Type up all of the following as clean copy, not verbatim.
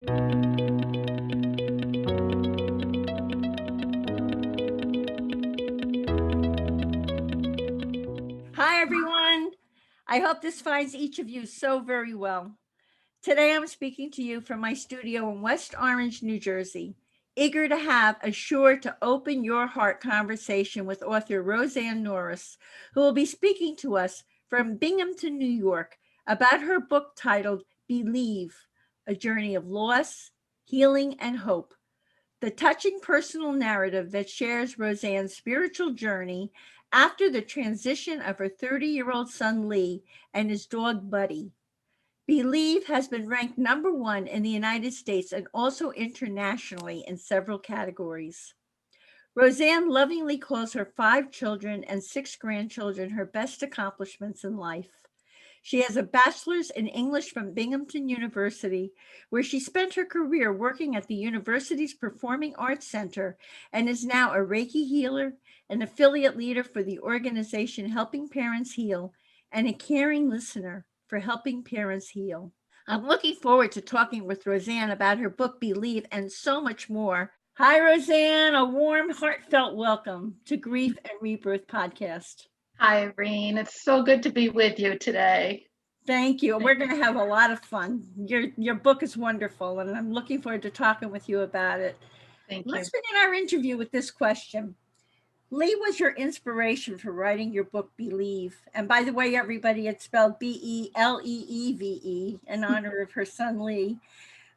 Hi, everyone. I hope this finds each of you so very well. Today, I'm speaking to you from my studio in West Orange, New Jersey, eager to have a sure to open your heart conversation with author Rosanne Norris, who will be speaking to us from Binghamton, New York, about her book titled beLEEve, A Journey of Loss, Healing, and Hope. The touching personal narrative that shares Rosanne's spiritual journey after the transition of her 30-year-old son Lee and his dog Buddy. beLEEve has been ranked #1 in the United States and also internationally in several categories. Rosanne lovingly calls her 5 children and 6 grandchildren her best accomplishments in life. She has a bachelor's in English from Binghamton University, where she spent her career working at the university's Performing Arts Center, and is now a Reiki healer, an affiliate leader for the organization Helping Parents Heal, and a caring listener for Helping Parents Heal. I'm looking forward to talking with Rosanne about her book, beLEEve, and so much more. Hi, Rosanne. A warm, heartfelt welcome to Grief and Rebirth podcast. Hi, Irene. It's so good to be with you today. Thank you. We're going to have a lot of fun. Your book is wonderful, and I'm looking forward to talking with you about it. Thank you. Let's begin our interview with this question. Lee was your inspiration for writing your book, beLEEve. And by the way, everybody, it's spelled BELEEVE in honor of her son, Lee.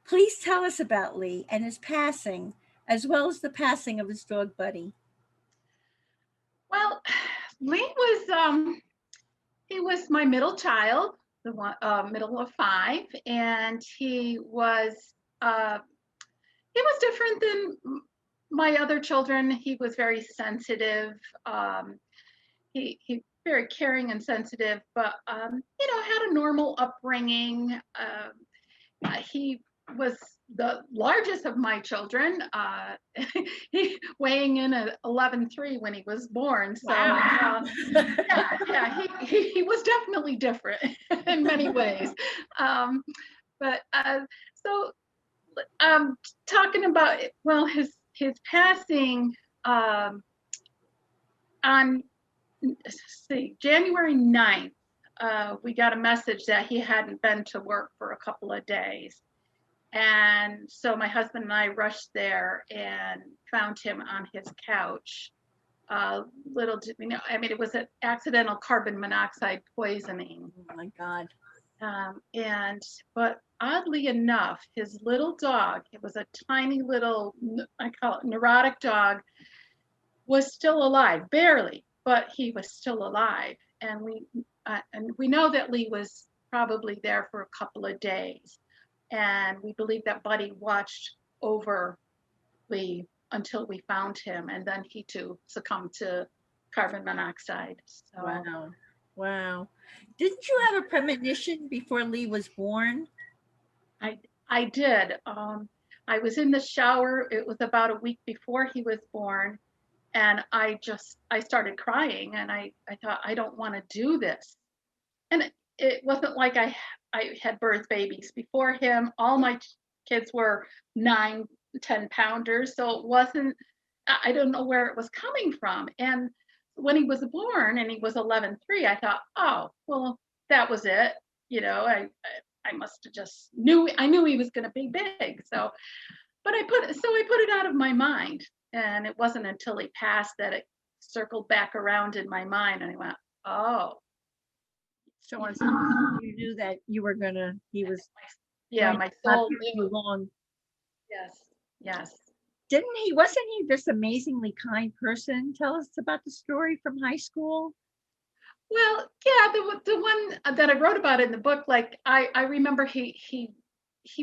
Please tell us about Lee and his passing, as well as the passing of his dog, Buddy. Well, Lee was he was my middle child, the one middle of 5, and he was different than my other children. He was very sensitive. He very caring and sensitive, but had a normal upbringing. He was the largest of my children, he weighing in at 11.3 when he was born. So wow. He was definitely different in many ways. Talking about his passing on January 9th, we got a message that he hadn't been to work for a couple of days. And so my husband and I rushed there and found him on his couch. Little did we know, it was an accidental carbon monoxide poisoning. Oh my God. But oddly enough, his little dog, it was a tiny little, I call it neurotic dog, was still alive, barely, but he was still alive. And we know that Lee was probably there for a couple of days. And we believe that Buddy watched over Lee until we found him, and then he too succumbed to carbon monoxide. So, Wow. Didn't you have a premonition before Lee was born? I did. I was in the shower. It was about a week before he was born, and I started crying, and I thought, I don't want to do this. And it wasn't like I had birth babies before him. All my kids were 9, 10 pounders. So it wasn't, I don't know where it was coming from. And when he was born and he was 11.3, I thought, oh, well, that was it. I must have just I knew he was going to be big. So, but I put it out of my mind. And it wasn't until he passed that it circled back around in my mind. And I went, oh. So you knew that you were he was. Yeah, my soul knew long. Yes. Wasn't he this amazingly kind person? Tell us about the story from high school. Well, yeah, the one that I wrote about in the book, I remember he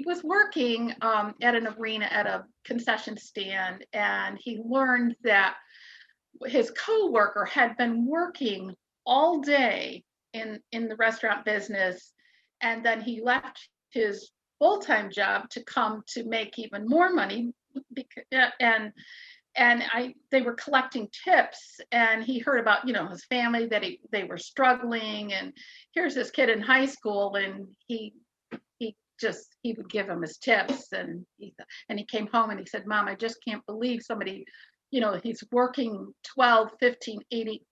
was working at an arena at a concession stand, and he learned that his coworker had been working all day in the restaurant business, and then he left his full-time job to come to make even more money, they were collecting tips, and he heard about his family, that they were struggling, and here's this kid in high school, and he he would give him his tips, and he came home and he said, Mom, I just can't believe somebody, he's working 12, 15,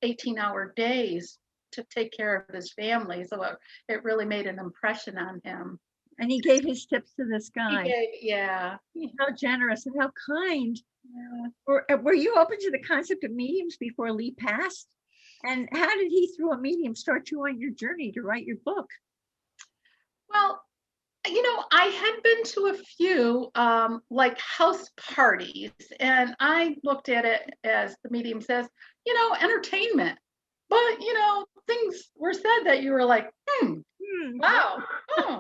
18-hour days to take care of his family. So it really made an impression on him. And he gave his tips to this guy. Yeah. How generous and how kind. Yeah. Were you open to the concept of mediums before Lee passed? And how did he, through a medium, start you on your journey to write your book? Well, I had been to a few like house parties, and I looked at it as the medium says, entertainment. But, things were said that you were like, wow, oh,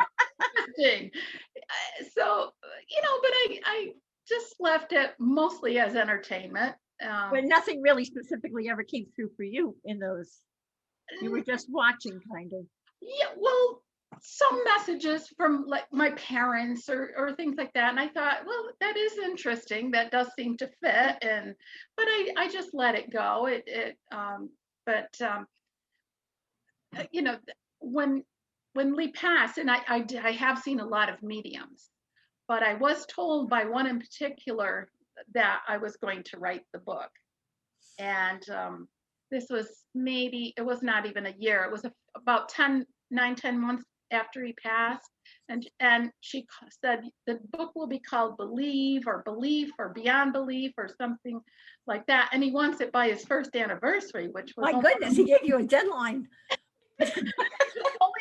interesting. So, but I just left it mostly as entertainment. But nothing really specifically ever came through for you in those. You were just watching, kind of. Yeah, well, some messages from like my parents or things like that, and I thought, well, that is interesting, that does seem to fit, but I just let it go. But when Lee passed, and I have seen a lot of mediums, but I was told by one in particular that I was going to write the book, and this was it was not even a year, it was about 10 months after he passed, and she said the book will be called beLEEve or Beyond Belief or something like that, and he wants it by his first anniversary, which was my goodness, he gave you a deadline. Only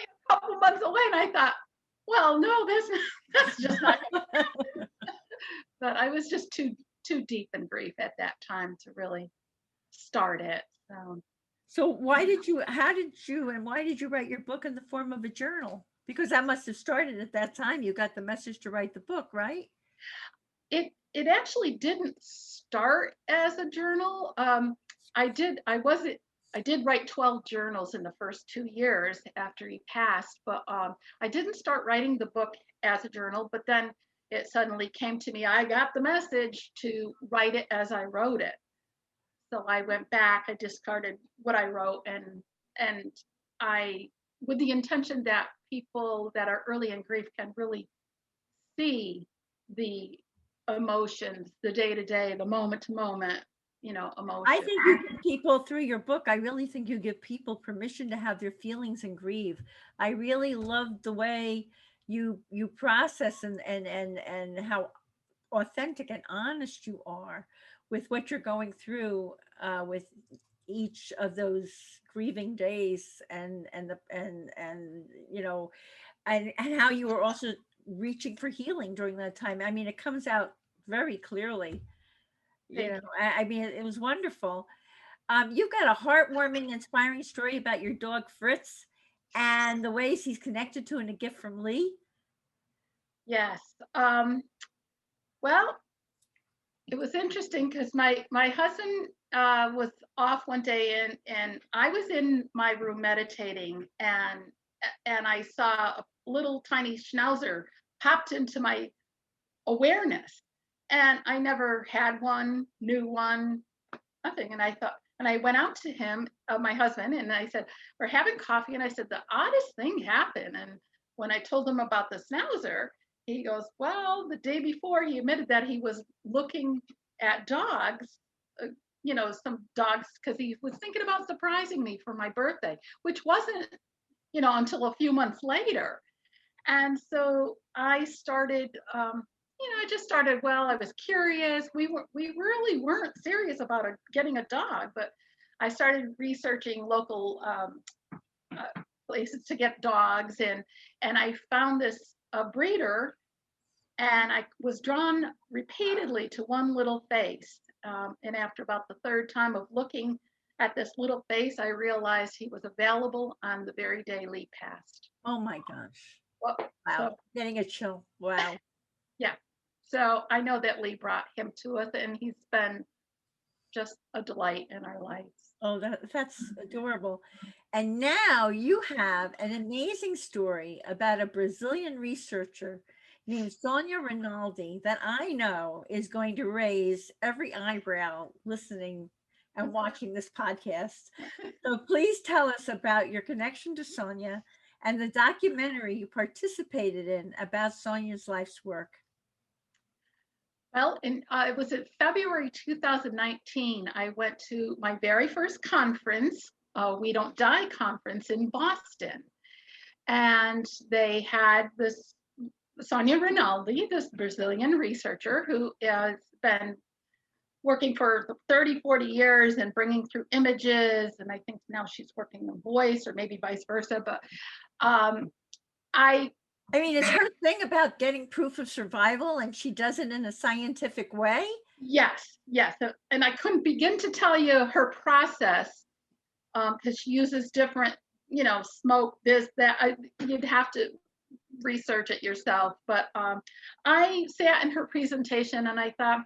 a couple months away, and I thought, well, no, that's just not gonna happen. But I was just too deep in grief at that time to really start it. So why did you write your book in the form of a journal? Because that must have started at that time. You got the message to write the book, right? It actually didn't start as a journal. I did write 12 journals in the first 2 years after he passed, but I didn't start writing the book as a journal, but then it suddenly came to me, I got the message to write it as I wrote it. So I went back, I discarded what I wrote, and I, with the intention that people that are early in grief can really see the emotions, the day-to-day, the moment-to-moment, emotion. I think you give people, through your book, I really think you give people permission to have their feelings and grieve. I really love the way you process and how authentic and honest you are with what you're going through with each of those grieving days, and how you were also reaching for healing during that time. I mean, it comes out very clearly. I mean, it was wonderful. You've got a heartwarming, inspiring story about your dog Fritz and the ways he's connected to and a gift from Lee. Yes. Well, it was interesting because my husband was off one day, and I was in my room meditating, and I saw a little tiny schnauzer popped into my awareness, and I never had one, knew one, nothing. And I went out to him, my husband, and I said, we're having coffee, and I said, the oddest thing happened. And when I told him about the schnauzer, he goes, well, the day before he admitted that he was looking at dogs, some dogs, because he was thinking about surprising me for my birthday, which wasn't, until a few months later. And so I started, I just started, well, I was curious. We really weren't serious about getting a dog, but I started researching local places to get dogs, and I found this breeder, and I was drawn repeatedly to one little face. And after about the third time of looking at this little face, I realized he was available on the very day Lee passed. Oh my gosh. Well, wow. So, getting a chill. Wow. Yeah. So I know that Lee brought him to us, and he's been just a delight in our lives. Oh, that's adorable. And now you have an amazing story about a Brazilian researcher named Sonia Rinaldi that I know is going to raise every eyebrow listening and watching this podcast. So please tell us about your connection to Sonia and the documentary you participated in about Sonia's life's work? Well, it was in February 2019. I went to my very first conference, We Don't Die conference in Boston. And they had this Sonia Rinaldi, this Brazilian researcher who has been working for 30, 40 years and bringing through images. And I think now she's working the voice or maybe vice versa. But I mean, it's her thing about getting proof of survival, and she does it in a scientific way. Yes, yes. And I couldn't begin to tell you her process because she uses different, smoke, this, that. You'd have to research it yourself. But I sat in her presentation and I thought,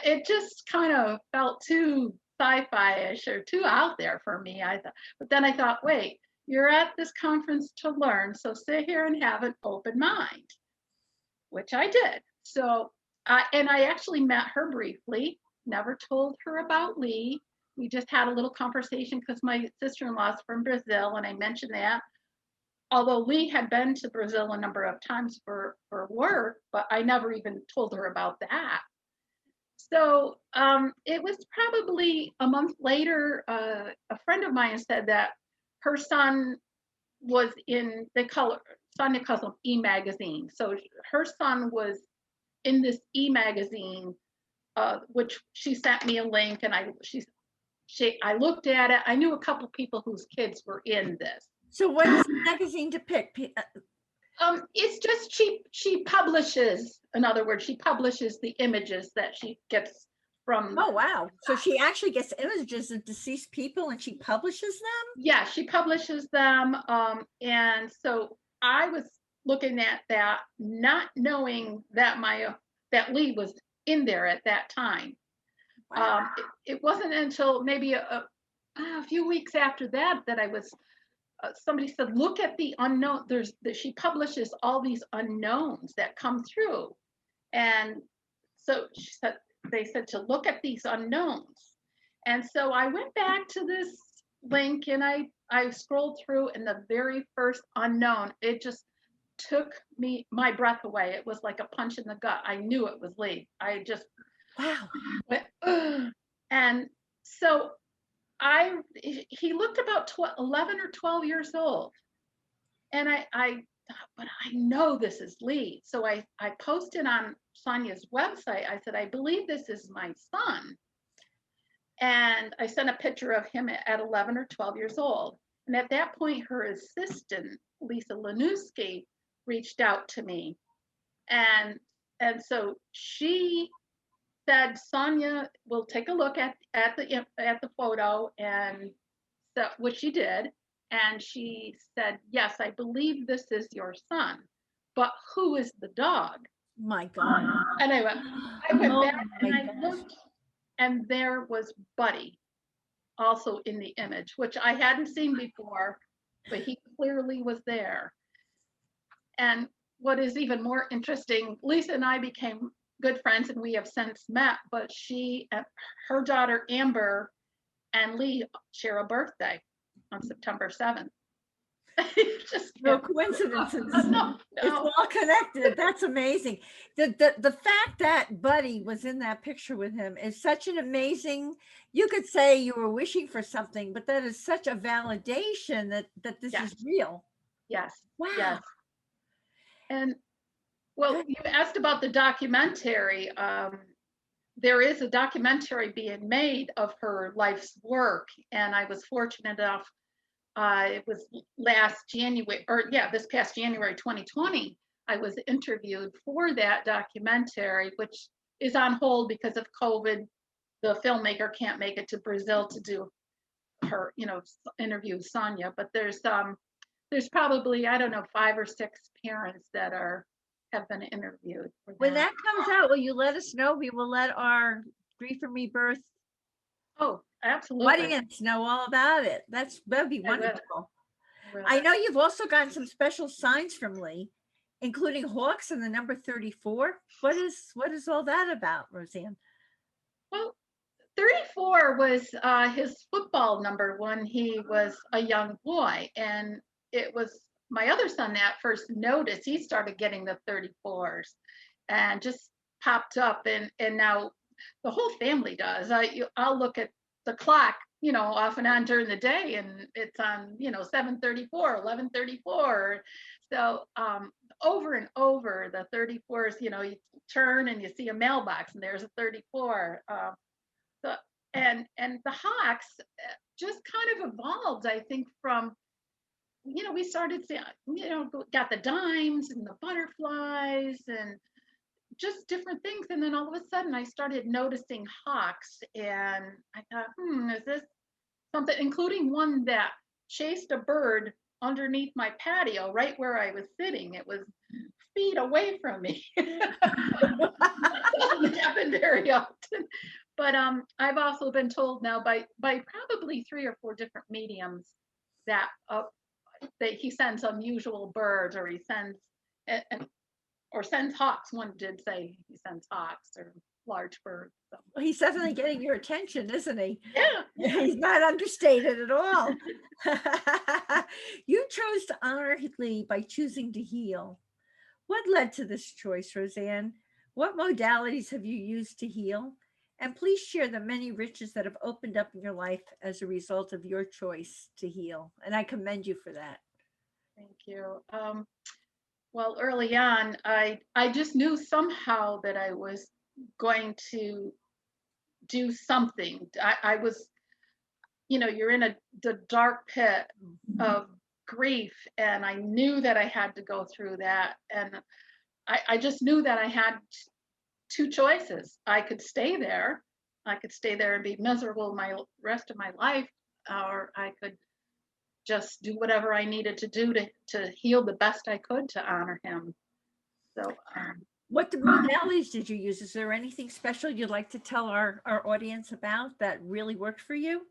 it just kind of felt too sci-fi-ish or too out there for me. But then I thought, wait, you're at this conference to learn, so sit here and have an open mind, which I did. So, and I actually met her briefly, never told her about Lee. We just had a little conversation because my sister-in-law is from Brazil, and I mentioned that. Although Lee had been to Brazil a number of times for work, but I never even told her about that. So it was probably a month later, a friend of mine said that her son was in, Sonia calls them e-magazine. So her son was in this e-magazine, which she sent me a link, and I looked at it. I knew a couple people whose kids were in this. So what does the magazine depict? It's just she publishes, in other words, she publishes the images that she gets from. Oh, wow. So she actually gets images of deceased people and she publishes them? Yeah, she publishes them. And so I was looking at that, not knowing that that Lee was in there at that time. Wow. It wasn't until maybe a few weeks after that I was, somebody said, look at the unknown. She publishes all these unknowns that come through. And so they said to look at these unknowns. And so I went back to this link and I scrolled through, and the very first unknown, it just took my breath away. It was like a punch in the gut. I knew it was Lee. I just went, ugh. And so he looked about 11 or 12 years old. And I thought, but I know this is Lee. So I posted on Sonia's website. I said, I believe this is my son. And I sent a picture of him at 11 or 12 years old. And at that point, her assistant, Lisa Lanuski, reached out to me. And so she said, Sonia will take a look at the photo, and so which she did. And she said, yes, I believe this is your son, but who is the dog? My God. And I went back and I looked, and there was Buddy also in the image, which I hadn't seen before, but he clearly was there. And what is even more interesting, Lisa and I became good friends, and we have since met, but her daughter Amber and Lee share a birthday on September 7th. Just no coincidences. No. It's all connected. That's amazing. The fact that Buddy was in that picture with him is such an amazing, you could say you were wishing for something, but that is such a validation that this is real. Yes. Wow. Yes. And well, you asked about the documentary. There is a documentary being made of her life's work, and I was fortunate enough. It was this past January 2020, I was interviewed for that documentary, which is on hold because of COVID. The filmmaker can't make it to Brazil to do her, interview Sonia. But there's probably, I don't know, 5 or 6 parents that have been interviewed. When that comes out, will you let us know? We will let our Grief and Rebirth absolutely audience know all about it. That'd be wonderful. I know you've also gotten some special signs from Lee, including hawks and the number 34. What is all that about, Rosanne? Well, 34 was his football number when he was a young boy, and it was my other son that first noticed. He started getting the 34s and just popped up, and now the whole family does. I'll look at the clock, off and on during the day, and it's on, 7:34, 11:34. So over and over the 34s, you turn and you see a mailbox and there's a 34. So and the hawks just kind of evolved, I think, from, we started seeing, got the dimes and the butterflies and just different things. And then all of a sudden I started noticing hawks, and I thought, is this something, including one that chased a bird underneath my patio right where I was sitting. It was feet away from me. That doesn't happen very often. But I've also been told now by probably 3 or 4 different mediums that he sends unusual birds, or he sends or sends hawks. One did say he sends hawks or large birds. So. Well, he's definitely getting your attention, isn't he? Yeah. He's not understated at all. You chose to honor Lee by choosing to heal. What led to this choice, Rosanne? What modalities have you used to heal? And please share the many riches that have opened up in your life as a result of your choice to heal. And I commend you for that. Thank you. Well, early on, I just knew somehow that I was going to do something. I was, you're in the dark pit of grief, and I knew that I had to go through that. And I just knew that I had 2 choices. I could stay there. I could stay there and be miserable my rest of my life, or I could just do whatever I needed to do to heal the best I could to honor him. So, what modalities did you use? Is there anything special you'd like to tell our audience about that really worked for you?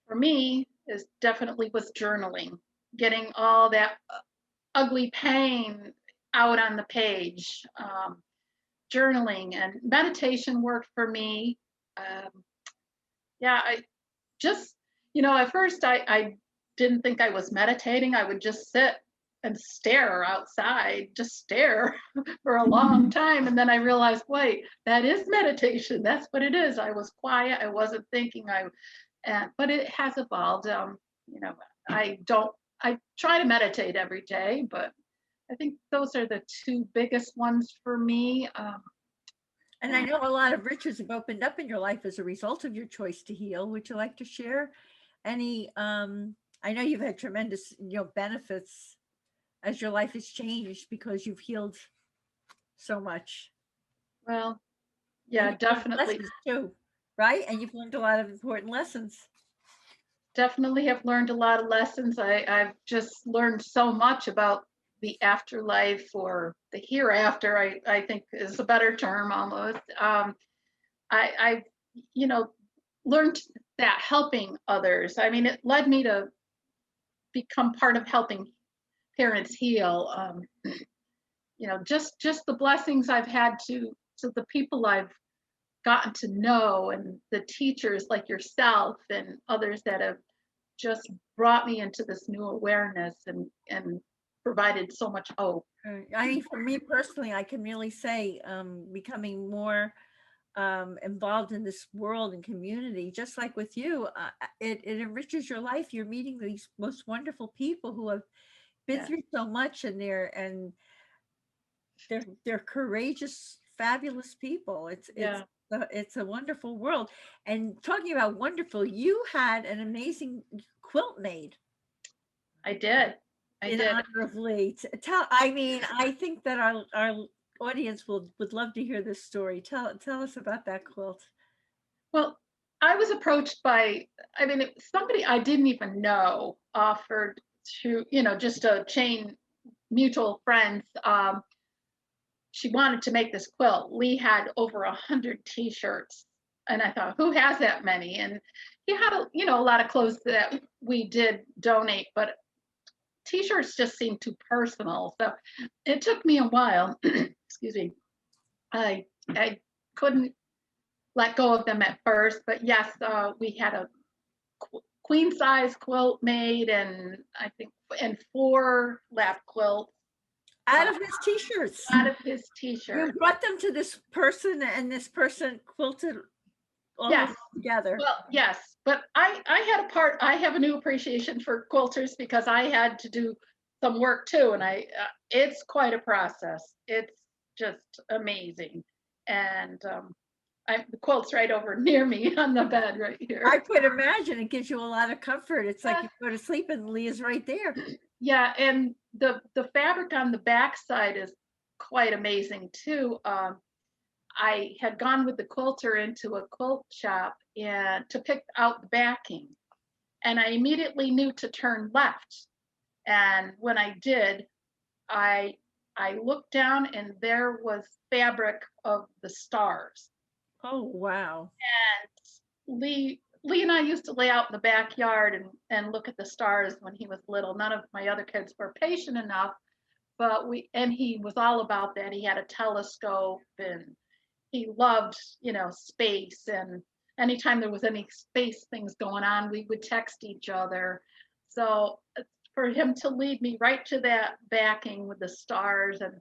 For me, is definitely was journaling, getting all that ugly pain out on the page. Journaling and meditation worked for me. Yeah, I just, at first I didn't think I was meditating. I would just sit and stare outside, just stare for a long time. And then I realized, wait, that is meditation. That's what it is. I was quiet. I wasn't thinking. But it has evolved. I try to meditate every day, but I think those are the 2 biggest ones for me. And I know a lot of riches have opened up in your life as a result of your choice to heal. Would you like to share any? I know you've had tremendous, benefits as your life has changed because you've healed so much. Well, yeah, definitely. Too, right? And you've learned a lot of important lessons. Definitely have learned a lot of lessons. I've just learned so much about the afterlife, or the hereafter, I think is a better term almost. I've, learned that helping others, it led me to become part of helping parents heal. Just the blessings I've had to the people I've gotten to know, and the teachers like yourself and others that have just brought me into this new awareness and provided so much hope. For me personally, I can really say becoming more involved in this world and community, just like with you, it enriches your life. You're meeting these most wonderful people who have been through so much, and they're courageous, fabulous people. It's a wonderful world. And talking about wonderful, you had an amazing quilt made. I did. In honor of Lee. I think that our audience would love to hear this story. Tell us about that quilt. Well, I was approached by, somebody I didn't even know offered to, just a chain mutual friends. She wanted to make this quilt. Lee had over 100 t-shirts, and I thought, who has that many? And he had a lot of clothes that we did donate, but t-shirts just seemed too personal. So it took me a while. Excuse me. I couldn't let go of them at first, but yes, we had a queen size quilt made, and I think, and 4 lap quilts Out of his t-shirts. out of his You t-shirt. brought them to this person and this person quilted all Yes. of them together. Well, yes, but I have a new appreciation for quilters because I had to do some work too, and it's quite a process. It's just amazing. And the quilt's right over near me on the bed right here. I could imagine it gives you a lot of comfort. It's like you go to sleep and Leah's right there. Yeah, and the fabric on the back side is quite amazing too. I had gone with the quilter into a quilt shop and to pick out the backing, and I immediately knew to turn left. And when I did, I looked down and there was fabric of the stars. Oh, wow. And Lee and I used to lay out in the backyard and look at the stars when he was little. None of my other kids were patient enough, but he was all about that. He had a telescope and he loved, space, and anytime there was any space things going on, we would text each other. So for him to lead me right to that backing with the stars, and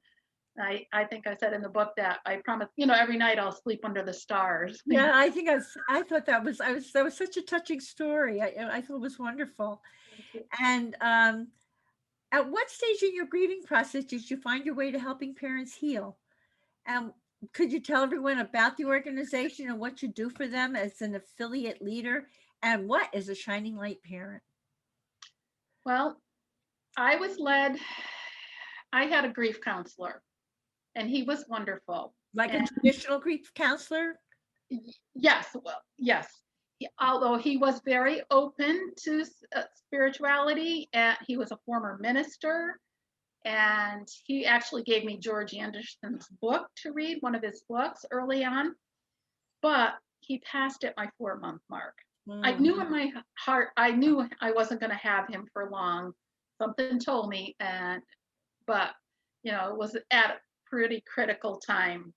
I think I said in the book that I promise, every night I'll sleep under the stars. Yeah, I thought that was such a touching story. I thought it was wonderful. And at what stage in your grieving process did you find your way to helping parents heal? And could you tell everyone about the organization and what you do for them as an affiliate leader, and what is a Shining Light parent? Well, I had a grief counselor, and he was wonderful. Like a traditional grief counselor? Yes, well, yes. Although he was very open to spirituality, and he was a former minister, and he actually gave me George Anderson's book to read, one of his books early on, but he passed at my 4-month mark. I knew in my heart, I knew I wasn't going to have him for long. Something told me, but it was at a pretty critical time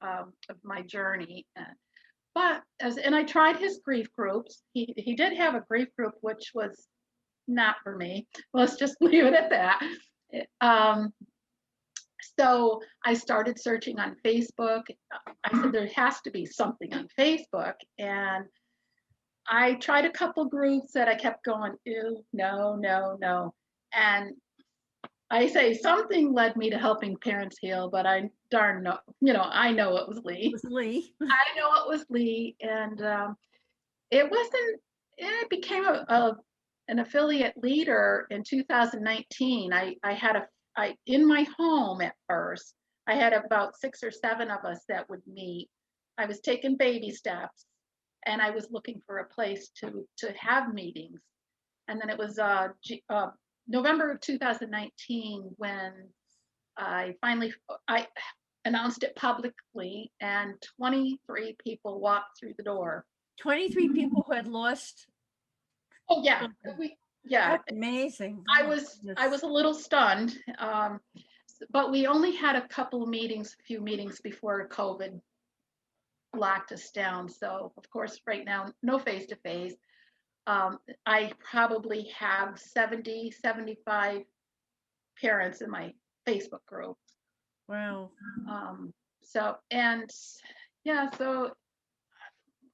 of my journey. And I tried his grief groups. He did have a grief group, which was not for me. Let's just leave it at that. So I started searching on Facebook. I said, there has to be something on Facebook. And I tried a couple groups that I kept going, ew, no, no, no. And I say something led me to Helping Parents Heal, but I darn know, I know it was Lee. It was Lee. I know it was Lee. And it became an affiliate leader in 2019. In my home at first, I had about 6 or 7 of us that would meet. I was taking baby steps, and I was looking for a place to have meetings. And then it was November of 2019 when I announced it publicly, and 23 people walked through the door. 23 people who had lost. Oh yeah, yeah. That's amazing. I was a little stunned, but we only had a few meetings before COVID locked us down. So of course, right now, no face-to-face. I probably have 70, 75 parents in my Facebook group. Wow. So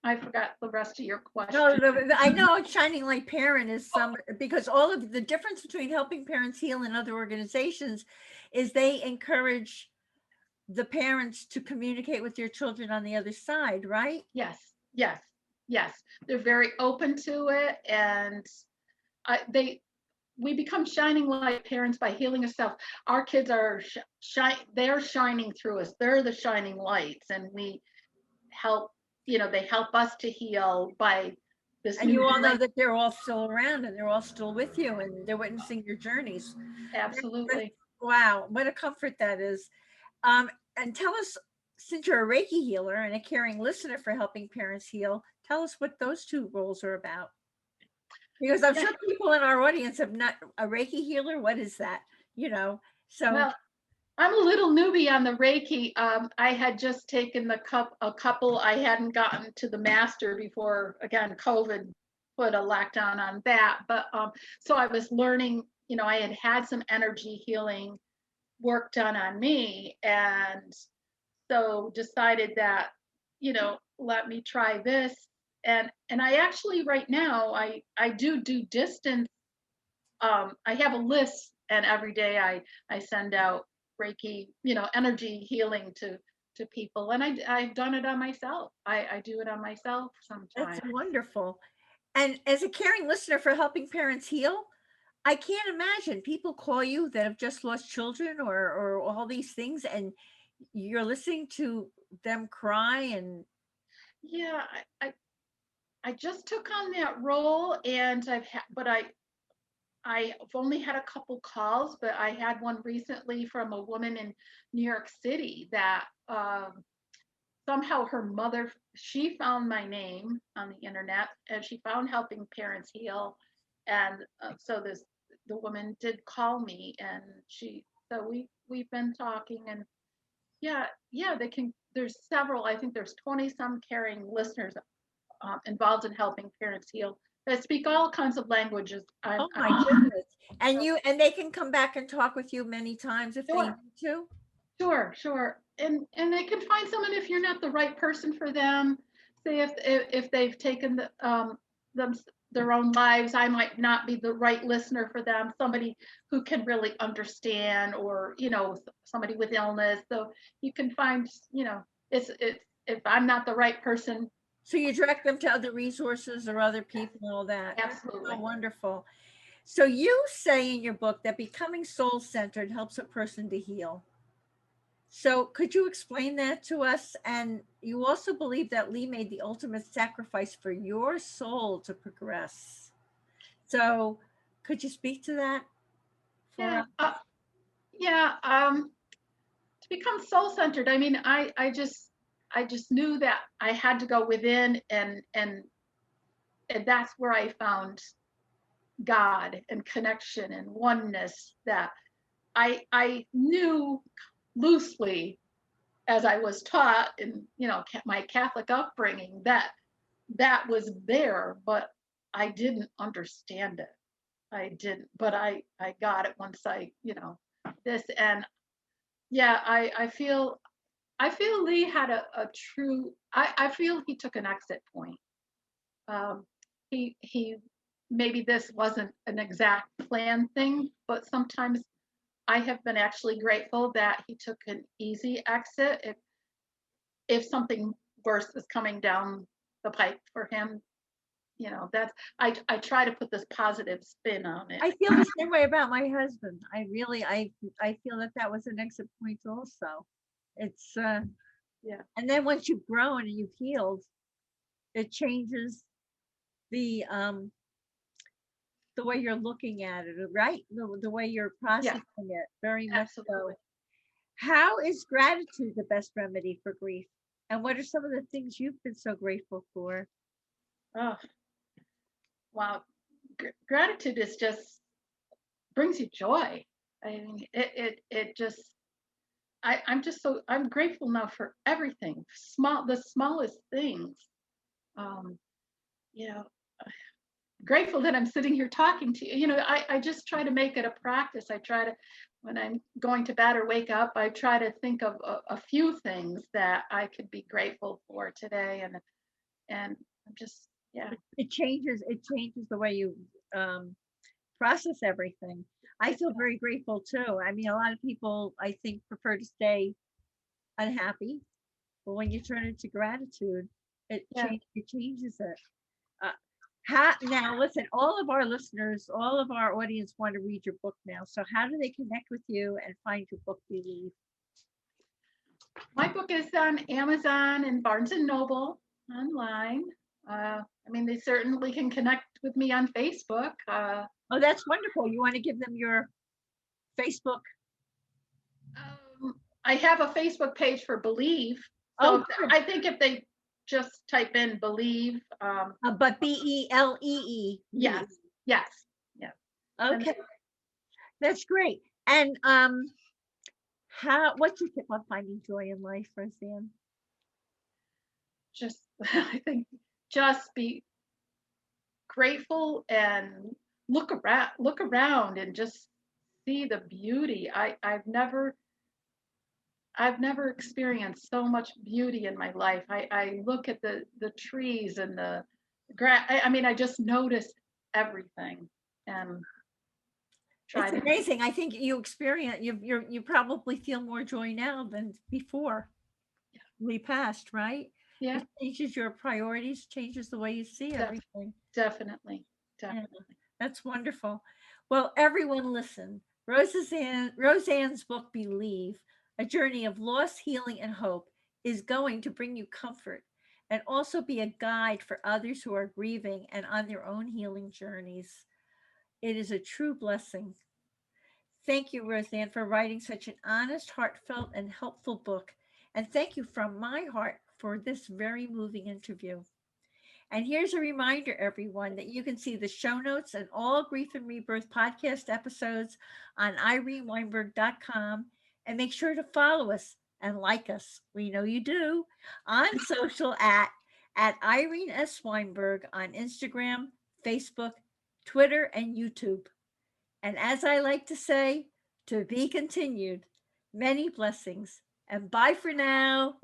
I forgot the rest of your question. No, I know Shining Light Parent is because all of the difference between Helping Parents Heal and other organizations is they encourage the parents to communicate with their children on the other side, right? Yes. They're very open to it, and we become Shining Light parents by healing ourselves. Our kids are they're shining through us. They're the shining lights, and we help. They help us to heal by this. And you all know that they're all still around, and they're all still with you, and they're witnessing your journeys. Absolutely. Wow, what a comfort that is. And tell us, since you're a Reiki healer and a caring listener for Helping Parents Heal, tell us what those 2 roles are about. Because I'm sure people in our audience have not a Reiki healer. What is that? So. Well, I'm a little newbie on the Reiki. I had just taken a couple. I hadn't gotten to the master before, again, COVID put a lockdown on that. But so I was learning, I had some energy healing work done on me, and so decided that, let me try this. And I actually right now I do distance. I have a list, and every day I send out Reiki, energy healing to people, and I've done it on myself. I do it on myself That's sometimes. wonderful. And as a caring listener for helping parents heal, I can't imagine people call you that have just lost children or all these things, and you're listening to them cry and Yeah, I just took on that role, and I've only had a couple calls, but I had one recently from a woman in New York City that somehow her mother, she found my name on the internet, and she found Helping Parents Heal. And so the woman did call me, and so we've been talking. And yeah, there's several, I think there's 20 some caring listeners involved in Helping Parents Heal that speak all kinds of languages. oh my goodness. And they can come back and talk with you many times if they Sure, need to. sure. And they can find someone if you're not the right person for them. Say if they've taken them their own lives, I might not be the right listener for them. Somebody who can really understand, or somebody with illness. So you can find, it's if I'm not the right person. So you direct them to other resources or other people and all that. That's so Absolutely. wonderful. So you say in your book that becoming soul-centered helps a person to heal. So could you explain that to us? And you also believe that Lee made the ultimate sacrifice for your soul to progress. So could you speak to that for Yeah. us? Yeah. To become soul centered, I mean, I just knew that I had to go within, and that's where I found God and connection and oneness. That I knew loosely, as I was taught in my Catholic upbringing, that was there, but I didn't understand it. I didn't, but I got it once this. And yeah, I feel Lee had a true. I feel he took an exit point. Um, he maybe this wasn't an exact plan thing, but sometimes I have been actually grateful that he took an easy exit. If something worse is coming down the pipe for him, that's I try to put this positive spin on it. I feel the same way about my husband. I feel that that was an exit point also. It's Yeah. and then once you've grown and you've healed, it changes the um the way you're looking at it, right? The way you're Yeah. processing it, very much Absolutely. so. How is gratitude the best remedy for grief? And what are some of the things you've been so grateful for? Oh, wow. Gratitude is just brings you joy. I mean, it just I'm grateful now for everything, the smallest things. Um, you know, Grateful that I'm sitting here talking to you. I just try to make it a practice. I try to, when I'm going to bed or wake up, I try to think of a few things that I could be grateful for today, and I'm just, yeah. It changes the way you um process everything. I feel very grateful too. I mean, a lot of people I think prefer to stay unhappy, but when you turn it to gratitude, Yeah. it changes it. Uh, now listen, all of our audience want to read your book now. So how do they connect with you and find your book, beLEEve? My book is on Amazon and Barnes and Noble online. I mean, they certainly can connect with me on Facebook. Oh, that's wonderful. You want to give them your Facebook? I have a Facebook page for beLEEve. Oh, So good. I think if they just type in beLEEve, But BELEE. yes, yes, yes. And Okay, that's great. And what's your tip on finding joy in life, Rosanne? just, I think, just be grateful and look around and just see the beauty. I've never experienced so much beauty in my life. I look at the trees and the grass. I mean, I just notice everything and try It's to. amazing. I think you experience you probably feel more joy now than before we passed, right? Yeah, It changes your priorities, changes the way you see def, everything. definitely, Yeah, definitely. that's wonderful. Well, everyone listen. Roseanne's book beLEEve, A Journey of Loss, Healing, and Hope, is going to bring you comfort and also be a guide for others who are grieving and on their own healing journeys. It is a true blessing. Thank you, Roseanne, for writing such an honest, heartfelt, and helpful book. And thank you from my heart for this very moving interview. And here's a reminder, everyone, that you can see the show notes and all Grief and Rebirth podcast episodes on ireneweinberg.com. And make sure to follow us and like us. We know you do on social at Irene S. Weinberg on Instagram, Facebook, Twitter, and YouTube. And as I like to say, to be continued, many blessings. And bye for now.